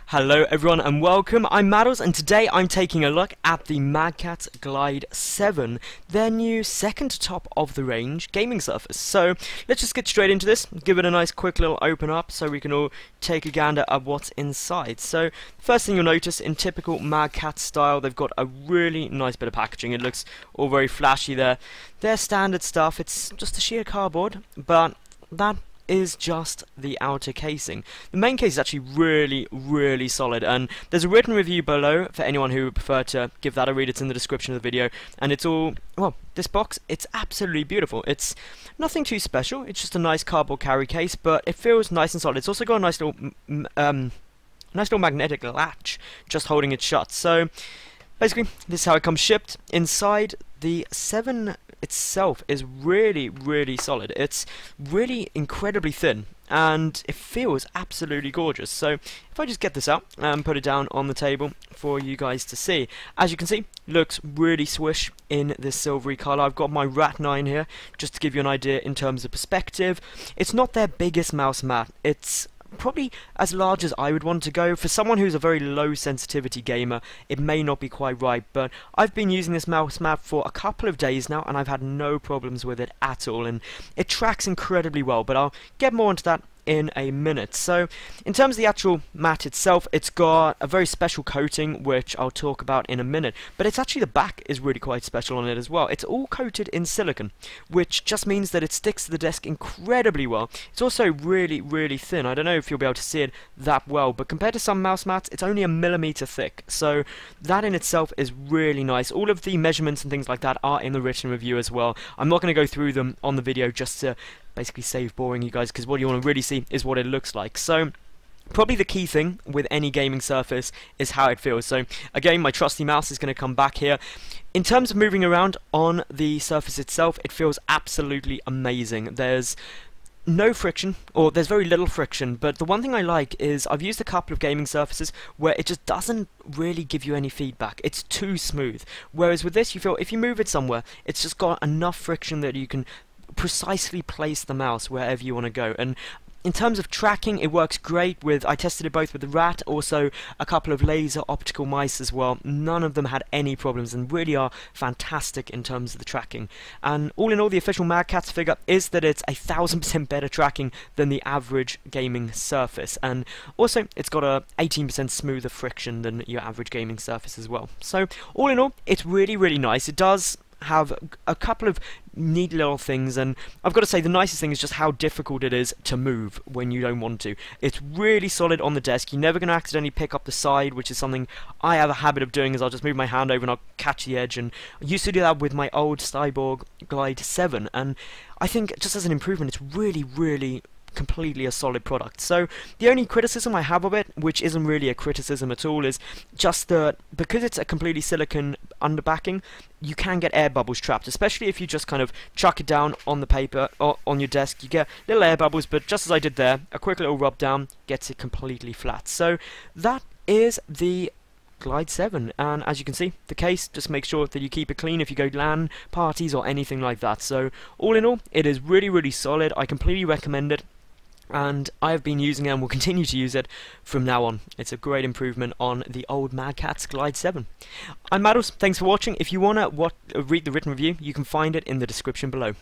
Hello everyone and welcome, I'm Maddles and today I'm taking a look at the Catz G.L.I.D.E 7, their new second to top of the range gaming surface. So let's just get straight into this, give it a nice quick little open up so we can all take a gander at what's inside. So first thing you'll notice, in typical Catz style, they've got a really nice bit of packaging. It looks all very flashy there. Their standard stuff, it's just a sheer cardboard, but that is just the outer casing. The main case is actually really solid, and there's a written review below for anyone who would prefer to give that a read. It's in the description of the video, and it's all, well, this box, it's absolutely beautiful. It's nothing too special, it's just a nice cardboard carry case, but it feels nice and solid. It's also got a nice little magnetic latch just holding it shut. So basically this is how it comes shipped. Inside, the 7 itself is really solid. It's really incredibly thin and it feels absolutely gorgeous. So if I just get this out and put it down on the table for you guys to see, as you can see, looks really swish in this silvery colour. I've got my Rat 9 here just to give you an idea in terms of perspective. It's not their biggest mouse mat, it's probably as large as I would want to go. For someone who's a very low sensitivity gamer, it may not be quite right, but I've been using this mouse mat for a couple of days now and I've had no problems with it at all, and it tracks incredibly well, but I'll get more into that in a minute. So in terms of the actual mat itself, it's got a very special coating which I'll talk about in a minute, but it's actually, the back is really quite special on it as well. It's all coated in silicone, which just means that it sticks to the desk incredibly well. It's also really thin. I don't know if you'll be able to see it that well, but compared to some mouse mats, it's only a millimeter thick, so that in itself is really nice. All of the measurements and things like that are in the written review as well. I'm not going to go through them on the video just to basically save boring you guys, because what you want to really see is what it looks like. So probably the key thing with any gaming surface is how it feels. So again, my trusty mouse is going to come back here. In terms of moving around on the surface itself, it feels absolutely amazing. There's no friction, or there's very little friction, but the one thing I like is I've used a couple of gaming surfaces where it just doesn't really give you any feedback. It's too smooth. Whereas with this, you feel if you move it somewhere, it's just got enough friction that you can precisely place the mouse wherever you want to go. And in terms of tracking, it works great with, I tested it both with the Rat, also a couple of laser optical mice as well. None of them had any problems and really are fantastic in terms of the tracking. And all in all, the official Catz figure is that it's 1000% better tracking than the average gaming surface, and also it's got a 18% smoother friction than your average gaming surface as well. So all in all, it's really nice. It does have a couple of neat little things, and I've got to say the nicest thing is just how difficult it is to move when you don't want to. It's really solid on the desk. You're never going to accidentally pick up the side, which is something I have a habit of doing, is I'll just move my hand over and I'll catch the edge, and I used to do that with my old Cyborg G.L.I.D.E 7, and I think just as an improvement it's really completely a solid product. So the only criticism I have of it, which isn't really a criticism at all, is just that because it's a completely silicone underbacking, you can get air bubbles trapped, especially if you just kind of chuck it down on the paper or on your desk. You get little air bubbles, but just as I did there, a quick little rub down gets it completely flat. So that is the G.L.I.D.E 7, and as you can see, the case, just make sure that you keep it clean if you go LAN parties or anything like that. So all in all, it is really solid. I completely recommend it, and I have been using it and will continue to use it from now on. It's a great improvement on the old Catz G.L.I.D.E 7. I'm Maddles, thanks for watching. If you want to read the written review, you can find it in the description below.